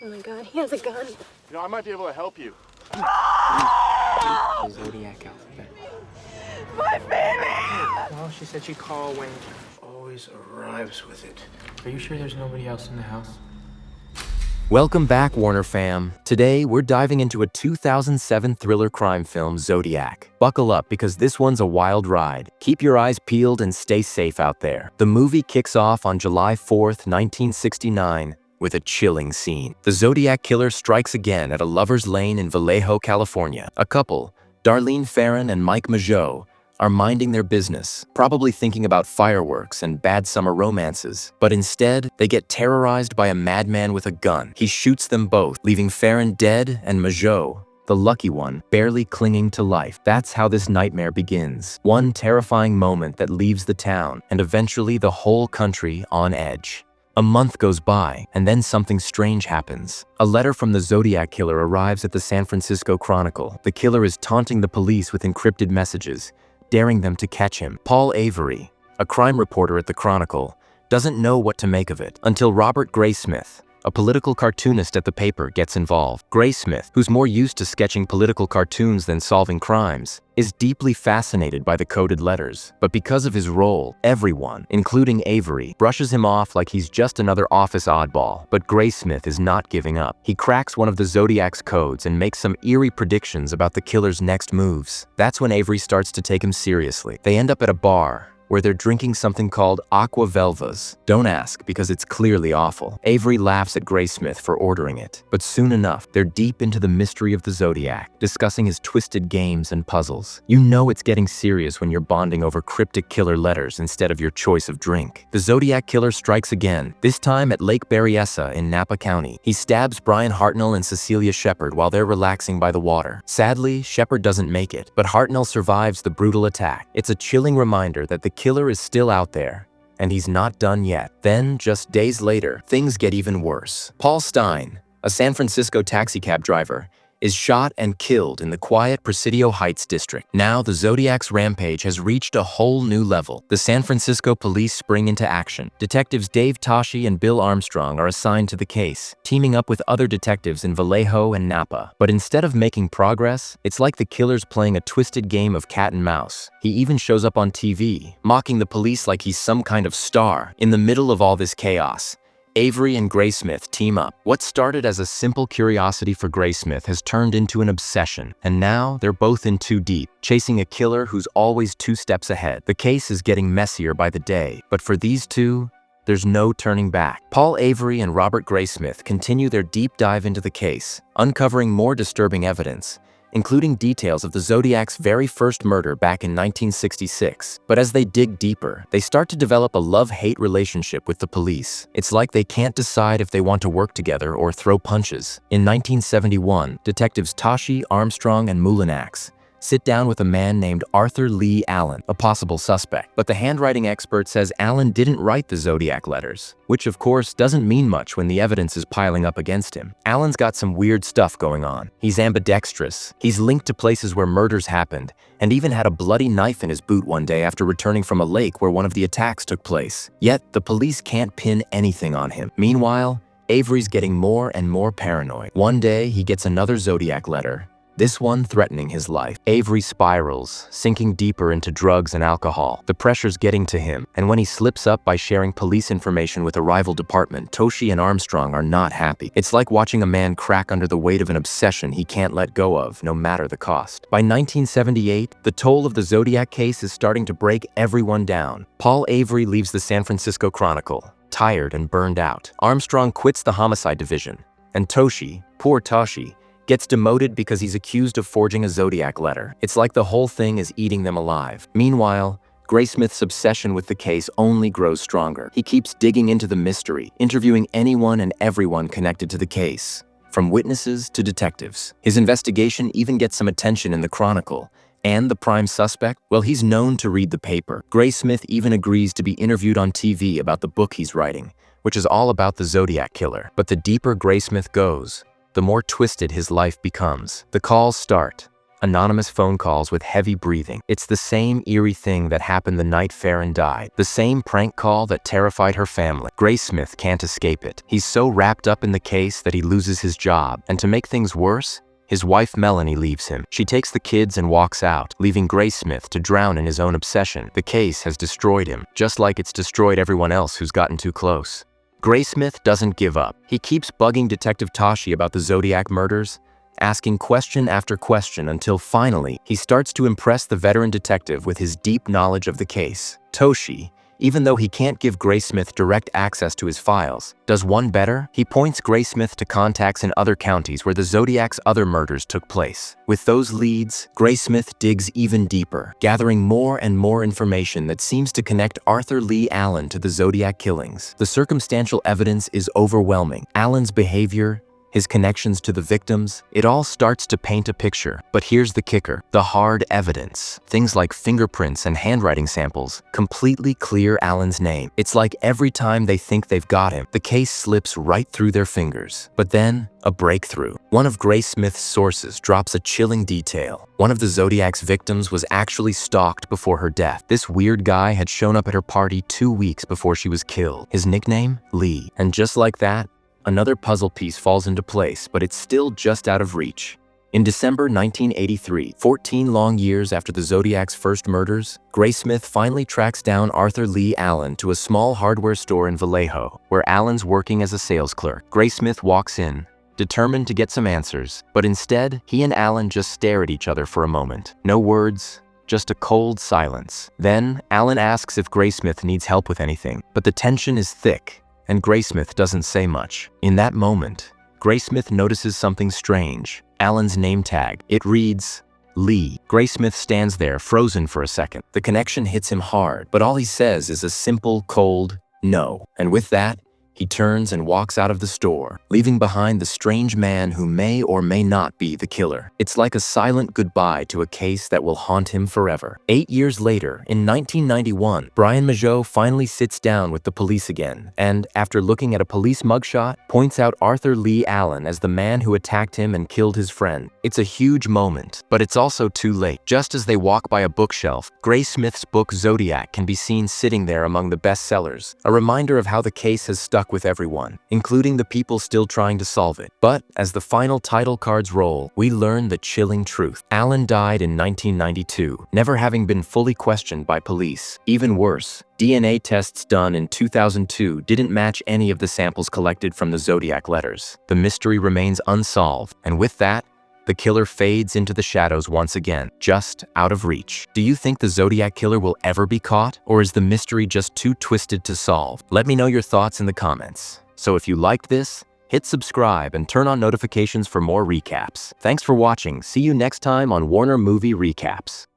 Oh my god, he has a gun. You know, I might be able to help you. The Zodiac alphabet. My baby! Well, she said she'd call when... Always arrives with it. Are you sure there's nobody else in the house? Welcome back, Warner fam. Today, we're diving into a 2007 thriller crime film, Zodiac. Buckle up because this one's a wild ride. Keep your eyes peeled and stay safe out there. The movie kicks off on July 4th, 1969, with a chilling scene. The Zodiac Killer strikes again at a lover's lane in Vallejo, California. A couple, Darlene Ferrin and Mike Mageau, are minding their business, probably thinking about fireworks and bad summer romances. But instead, they get terrorized by a madman with a gun. He shoots them both, leaving Ferrin dead and Mageau, the lucky one, barely clinging to life. That's how this nightmare begins. One terrifying moment that leaves the town, and eventually the whole country on edge. A month goes by, and then something strange happens. A letter from the Zodiac Killer arrives at the San Francisco Chronicle. The killer is taunting the police with encrypted messages, daring them to catch him. Paul Avery, a crime reporter at the Chronicle, doesn't know what to make of it until Robert Graysmith, a political cartoonist at the paper, gets involved. Graysmith, who's more used to sketching political cartoons than solving crimes, is deeply fascinated by the coded letters. But because of his role, everyone, including Avery, brushes him off like he's just another office oddball. But Graysmith is not giving up. He cracks one of the Zodiac's codes and makes some eerie predictions about the killer's next moves. That's when Avery starts to take him seriously. They end up at a bar, where they're drinking something called Aqua Velvas. Don't ask, because it's clearly awful. Avery laughs at Graysmith for ordering it. But soon enough, they're deep into the mystery of the Zodiac, discussing his twisted games and puzzles. You know it's getting serious when you're bonding over cryptic killer letters instead of your choice of drink. The Zodiac Killer strikes again, this time at Lake Berryessa in Napa County. He stabs Brian Hartnell and Cecilia Shepard while they're relaxing by the water. Sadly, Shepard doesn't make it, but Hartnell survives the brutal attack. It's a chilling reminder that the killer is still out there, and he's not done yet. Then, just days later, things get even worse. Paul Stein, a San Francisco taxicab driver, is shot and killed in the quiet Presidio Heights district. Now, the Zodiac's rampage has reached a whole new level. The San Francisco police spring into action. Detectives Dave Toschi and Bill Armstrong are assigned to the case, teaming up with other detectives in Vallejo and Napa. But instead of making progress, it's like the killer's playing a twisted game of cat and mouse. He even shows up on TV, mocking the police like he's some kind of star. In the middle of all this chaos, Avery and Graysmith team up. What started as a simple curiosity for Graysmith has turned into an obsession, and now they're both in too deep, chasing a killer who's always 2 steps ahead. The case is getting messier by the day, but for these two, there's no turning back. Paul Avery and Robert Graysmith continue their deep dive into the case, uncovering more disturbing evidence, including details of the Zodiac's very first murder back in 1966. But as they dig deeper, they start to develop a love-hate relationship with the police. It's like they can't decide if they want to work together or throw punches. In 1971, detectives Toschi, Armstrong, and Mulinax sit down with a man named Arthur Lee Allen, a possible suspect. But the handwriting expert says Allen didn't write the Zodiac letters, which of course doesn't mean much when the evidence is piling up against him. Allen's got some weird stuff going on. He's ambidextrous, he's linked to places where murders happened, and even had a bloody knife in his boot one day after returning from a lake where one of the attacks took place. Yet, the police can't pin anything on him. Meanwhile, Avery's getting more and more paranoid. One day, he gets another Zodiac letter, this one threatening his life. Avery spirals, sinking deeper into drugs and alcohol. The pressure's getting to him, and when he slips up by sharing police information with a rival department, Toschi and Armstrong are not happy. It's like watching a man crack under the weight of an obsession he can't let go of, no matter the cost. By 1978, the toll of the Zodiac case is starting to break everyone down. Paul Avery leaves the San Francisco Chronicle, tired and burned out. Armstrong quits the homicide division, and Toschi, poor Toschi, gets demoted because he's accused of forging a Zodiac letter. It's like the whole thing is eating them alive. Meanwhile, Graysmith's obsession with the case only grows stronger. He keeps digging into the mystery, interviewing anyone and everyone connected to the case, from witnesses to detectives. His investigation even gets some attention in the Chronicle. And the prime suspect? Well, he's known to read the paper. Graysmith even agrees to be interviewed on TV about the book he's writing, which is all about the Zodiac Killer. But the deeper Graysmith goes, the more twisted his life becomes. The calls start. Anonymous phone calls with heavy breathing. It's the same eerie thing that happened the night Farron died. The same prank call that terrified her family. Graysmith can't escape it. He's so wrapped up in the case that he loses his job. And to make things worse, his wife Melanie leaves him. She takes the kids and walks out, leaving Graysmith to drown in his own obsession. The case has destroyed him, just like it's destroyed everyone else who's gotten too close. Graysmith doesn't give up. He keeps bugging Detective Tashi about the Zodiac murders, asking question after question until finally he starts to impress the veteran detective with his deep knowledge of the case. Toshi, even though he can't give Graysmith direct access to his files, does one better. He points Graysmith to contacts in other counties where the Zodiac's other murders took place. With those leads, Graysmith digs even deeper, gathering more and more information that seems to connect Arthur Lee Allen to the Zodiac killings. The circumstantial evidence is overwhelming. Allen's behavior, his connections to the victims, it all starts to paint a picture. But here's the kicker: the hard evidence. Things like fingerprints and handwriting samples completely clear Allen's name. It's like every time they think they've got him, the case slips right through their fingers. But then, a breakthrough. One of Graysmith's sources drops a chilling detail. One of the Zodiac's victims was actually stalked before her death. This weird guy had shown up at her party 2 weeks before she was killed. His nickname? Lee. And just like that, another puzzle piece falls into place, but it's still just out of reach. In December 1983, 14 long years after the Zodiac's first murders, Graysmith finally tracks down Arthur Lee Allen to a small hardware store in Vallejo, where Allen's working as a sales clerk. Graysmith walks in, determined to get some answers, but instead, he and Allen just stare at each other for a moment. No words, just a cold silence. Then, Allen asks if Graysmith needs help with anything, but the tension is thick, and Graysmith doesn't say much. In that moment, Graysmith notices something strange. Allen's name tag. It reads, Lee. Graysmith stands there, frozen for a second. The connection hits him hard, but all he says is a simple, cold, no. And with that, he turns and walks out of the store, leaving behind the strange man who may or may not be the killer. It's like a silent goodbye to a case that will haunt him forever. 8 years later, in 1991, Brian Majot finally sits down with the police again, and after looking at a police mugshot, points out Arthur Lee Allen as the man who attacked him and killed his friend. It's a huge moment, but it's also too late. Just as they walk by a bookshelf, Graysmith's book Zodiac can be seen sitting there among the bestsellers, a reminder of how the case has stuck with everyone, including the people still trying to solve it. But as the final title cards roll, we learn the chilling truth. Allen died in 1992, never having been fully questioned by police. Even worse, DNA tests done in 2002 didn't match any of the samples collected from the Zodiac letters. The mystery remains unsolved, and with that, the killer fades into the shadows once again, just out of reach. Do you think the Zodiac Killer will ever be caught, or is the mystery just too twisted to solve? Let me know your thoughts in the comments. So if you liked this, hit subscribe and turn on notifications for more recaps. Thanks for watching. See you next time on Warner Movie Recaps.